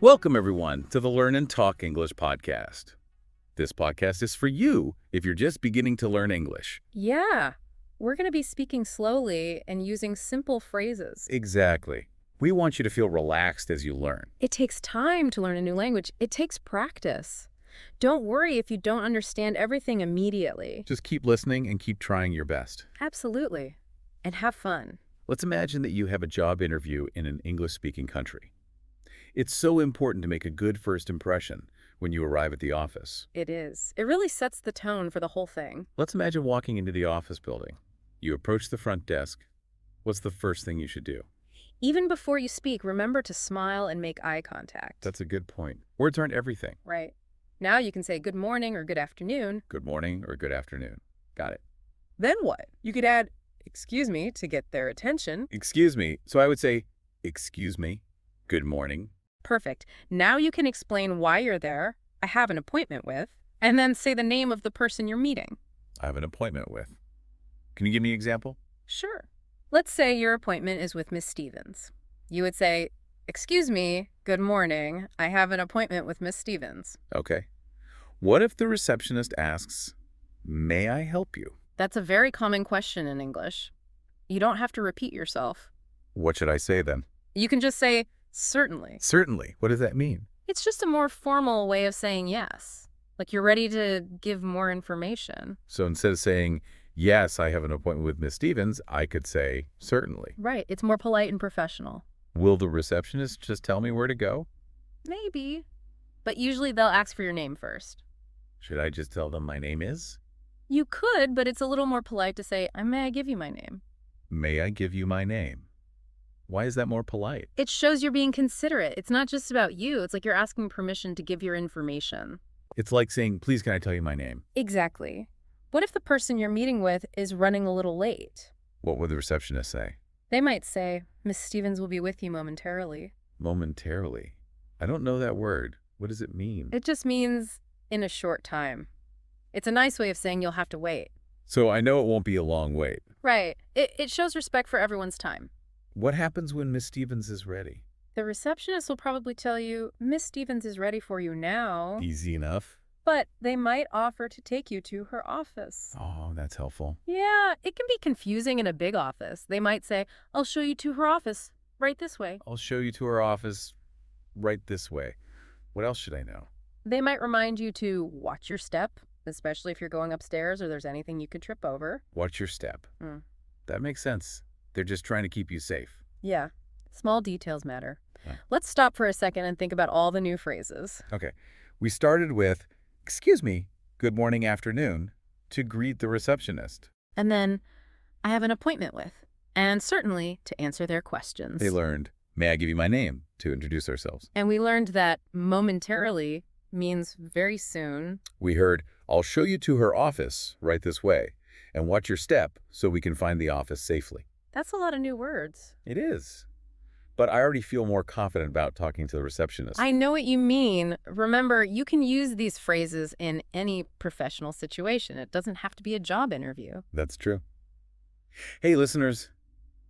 Welcome, everyone, to the Learn and Talk English podcast. This podcast is for you if you're just beginning to learn English. Yeah, we're going to be speaking slowly and using simple phrases. Exactly. We want you to feel relaxed as you learn. It takes time to learn a new language. It takes practice. Don't worry if you don't understand everything immediately. Just keep listening and keep trying your best. Absolutely. And have fun. Let's imagine that you have a job interview in an English-speaking country. It's so important to make a good first impression when you arrive at the office. It is. It really sets the tone for the whole thing. Let's imagine walking into the office building. You approach the front desk. What's the first thing you should do? Even before you speak, remember to smile and make eye contact. That's a good point. Words aren't everything. Right. Now you can say good morning or good afternoon. Good morning or good afternoon. Got it. Then what? You could add, excuse me, to get their attention. Excuse me. So I would say, excuse me, good morning. Perfect. Now you can explain why you're there, I have an appointment with, and then say the name of the person you're meeting. I have an appointment with. Can you give me an example? Sure. Let's say your appointment is with Miss Stevens. You would say, excuse me, good morning, I have an appointment with Miss Stevens. Okay. What if the receptionist asks, may I help you? That's a very common question in English. You don't have to repeat yourself. What should I say then? You can just say, certainly. Certainly. What does that mean? It's just a more formal way of saying yes. Like you're ready to give more information. So instead of saying, yes, I have an appointment with Miss Stevens, I could say, certainly. Right. It's more polite and professional. Will the receptionist just tell me where to go? Maybe. But usually they'll ask for your name first. Should I just tell them my name is? You could, but it's a little more polite to say, may I give you my name? May I give you my name? Why is that more polite? It shows you're being considerate. It's not just about you. It's like you're asking permission to give your information. It's like saying, please, can I tell you my name? Exactly. What if the person you're meeting with is running a little late? What would the receptionist say? They might say, Miss Stevens will be with you momentarily. Momentarily. I don't know that word. What does it mean? It just means in a short time. It's a nice way of saying you'll have to wait. So I know it won't be a long wait. Right. It shows respect for everyone's time. What happens when Miss Stevens is ready? The receptionist will probably tell you, Miss Stevens is ready for you now. Easy enough. But they might offer to take you to her office. Oh, that's helpful. Yeah, it can be confusing in a big office. They might say, I'll show you to her office right this way. I'll show you to her office right this way. What else should I know? They might remind you to watch your step, especially if you're going upstairs or there's anything you could trip over. Watch your step. That makes sense. They're just trying to keep you safe. Yeah, small details matter. Yeah. Let's stop for a second and think about all the new phrases. Okay. We started with, excuse me, good morning, afternoon, to greet the receptionist. And then, I have an appointment with, and certainly to answer their questions. They learned, may I give you my name, to introduce ourselves. And we learned that momentarily means very soon. We heard, I'll show you to her office right this way, and watch your step so we can find the office safely. That's a lot of new words. It is. But I already feel more confident about talking to the receptionist. I know what you mean. Remember, you can use these phrases in any professional situation. It doesn't have to be a job interview. That's true. Hey, listeners,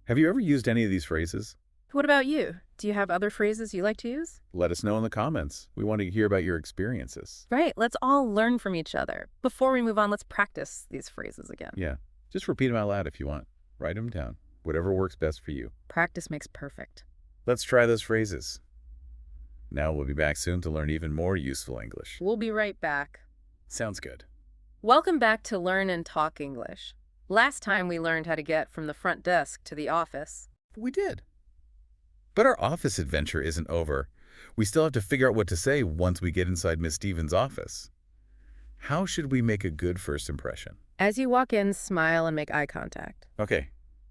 have you ever used any of these phrases? What about you? Do you have other phrases you like to use? Let us know in the comments. We want to hear about your experiences. Right. Let's all learn from each other. Before we move on, let's practice these phrases again. Yeah. Just repeat them out loud if you want. Write them down. Whatever works best for you. Practice makes perfect. Let's try those phrases. Now we'll be back soon to learn even more useful English. We'll be right back. Sounds good. Welcome back to Learn and Talk English. Last time we learned how to get from the front desk to the office. We did. But our office adventure isn't over. We still have to figure out what to say once we get inside Miss Stevens' office. How should we make a good first impression? As you walk in, smile and make eye contact. Okay.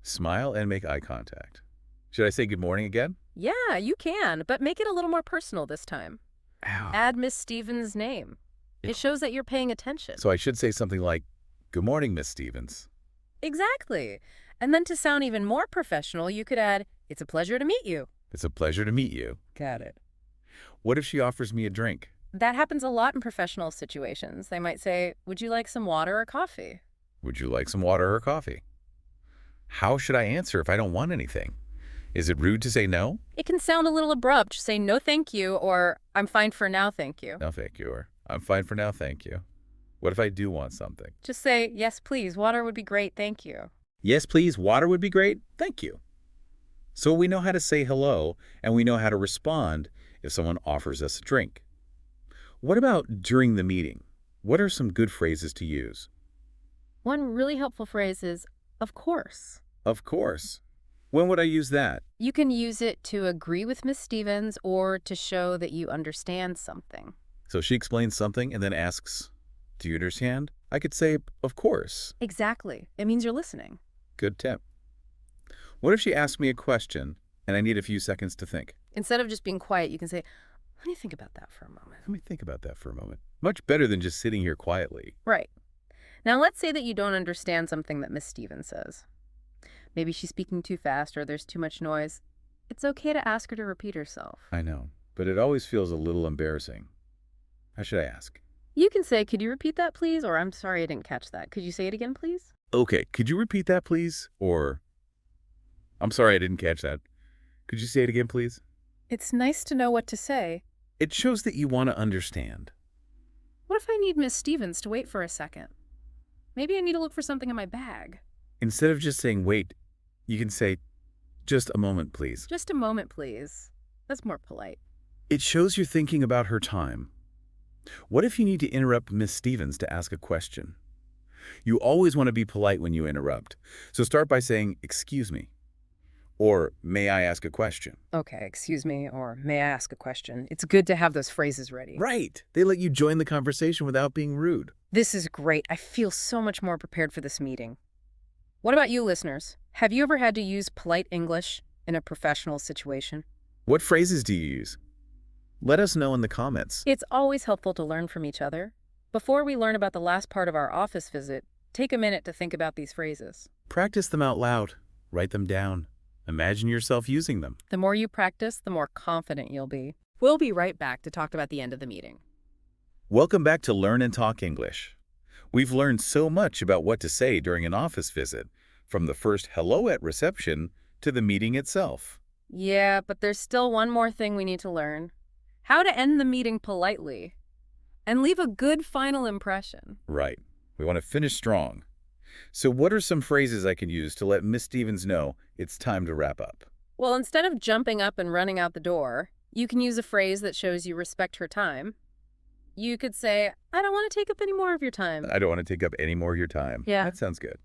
Smile and make eye contact. Should I say good morning again? Yeah, you can, but make it a little more personal this time. Ow. Add Miss Stevens' name. It shows that you're paying attention. So I should say something like, good morning, Miss Stevens. Exactly. And then to sound even more professional, you could add, it's a pleasure to meet you. It's a pleasure to meet you. Got it. What if she offers me a drink? That happens a lot in professional situations. They might say, would you like some water or coffee? Would you like some water or coffee? How should I answer if I don't want anything? Is it rude to say no? It can sound a little abrupt. Say no thank you or I'm fine for now, thank you. No, thank you. Or I'm fine for now, thank you. What if I do want something? Just say, yes, please. Water would be great, thank you. Yes, please. Water would be great. Thank you. So we know how to say hello, and we know how to respond if someone offers us a drink. What about during the meeting? What are some good phrases to use? One really helpful phrase is, of course. Of course. When would I use that? You can use it to agree with Miss Stevens or to show that you understand something. So she explains something and then asks, do you understand? I could say, of course. Exactly. It means you're listening. Good tip. What if she asks me a question and I need a few seconds to think? Instead of just being quiet, you can say, let me think about that for a moment. Let me think about that for a moment. Much better than just sitting here quietly. Right. Now let's say that you don't understand something that Miss Stevens says. Maybe she's speaking too fast or there's too much noise. It's okay to ask her to repeat herself. I know, but it always feels a little embarrassing. How should I ask? You can say, could you repeat that, please? Or I'm sorry I didn't catch that. Could you say it again, please? Okay, could you repeat that, please? Or, I'm sorry I didn't catch that. Could you say it again, please? It's nice to know what to say. It shows that you want to understand. What if I need Miss Stevens to wait for a second? Maybe I need to look for something in my bag. Instead of just saying wait, you can say, just a moment, please. Just a moment, please. That's more polite. It shows you're thinking about her time. What if you need to interrupt Miss Stevens to ask a question? You always want to be polite when you interrupt. So start by saying, excuse me, or may I ask a question? Okay, excuse me, or may I ask a question? It's good to have those phrases ready. Right. They let you join the conversation without being rude. This is great. I feel so much more prepared for this meeting. What about you, listeners? Have you ever had to use polite English in a professional situation? What phrases do you use? Let us know in the comments. It's always helpful to learn from each other. Before we learn about the last part of our office visit, take a minute to think about these phrases. Practice them out loud. Write them down. Imagine yourself using them. The more you practice, the more confident you'll be. We'll be right back to talk about the end of the meeting. Welcome back to Learn and Talk English. We've learned so much about what to say during an office visit, from the first hello at reception to the meeting itself. Yeah, but there's still one more thing we need to learn. How to end the meeting politely and leave a good final impression. Right. We want to finish strong. So what are some phrases I can use to let Miss Stevens know it's time to wrap up? Well, instead of jumping up and running out the door, you can use a phrase that shows you respect her time. You could say, I don't want to take up any more of your time. I don't want to take up any more of your time. Yeah. That sounds good.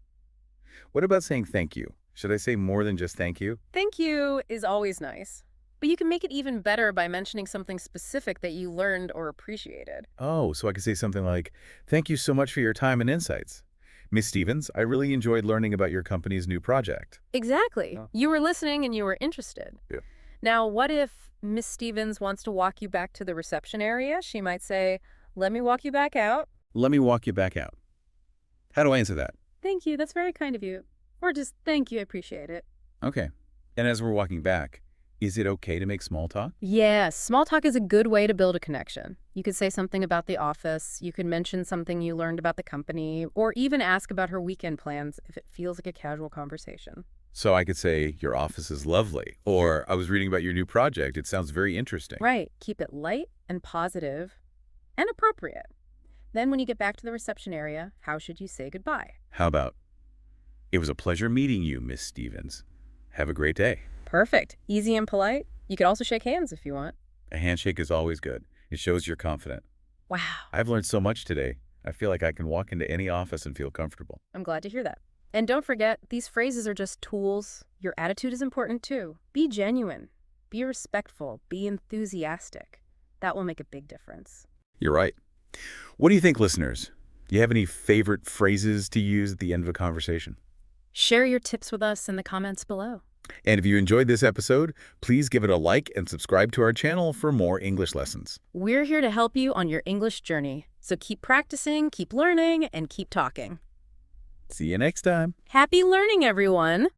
What about saying thank you? Should I say more than just thank you? Thank you is always nice. But you can make it even better by mentioning something specific that you learned or appreciated. Oh, so I could say something like, thank you so much for your time and insights. Miss Stevens, I really enjoyed learning about your company's new project. Exactly. Oh. You were listening and you were interested. Yeah. Now, what if Miss Stevens wants to walk you back to the reception area? She might say, let me walk you back out. Let me walk you back out. How do I answer that? Thank you. That's very kind of you. Or just thank you. I appreciate it. Okay. And as we're walking back, is it okay to make small talk? Yes, small talk is a good way to build a connection. You could say something about the office, you could mention something you learned about the company, or even ask about her weekend plans if it feels like a casual conversation. So I could say, your office is lovely, or I was reading about your new project. It sounds very interesting. Right. Keep it light and positive and appropriate. Then when you get back to the reception area, how should you say goodbye? How about, it was a pleasure meeting you, Miss Stevens. Have a great day. Perfect. Easy and polite. You could also shake hands if you want. A handshake is always good. It shows you're confident. Wow. I've learned so much today. I feel like I can walk into any office and feel comfortable. I'm glad to hear that. And don't forget, these phrases are just tools. Your attitude is important too. Be genuine. Be respectful. Be enthusiastic. That will make a big difference. You're right. What do you think, listeners? Do you have any favorite phrases to use at the end of a conversation? Share your tips with us in the comments below. And if you enjoyed this episode, please give it a like and subscribe to our channel for more English lessons. We're here to help you on your English journey. So keep practicing, keep learning, and keep talking. See you next time. Happy learning, everyone!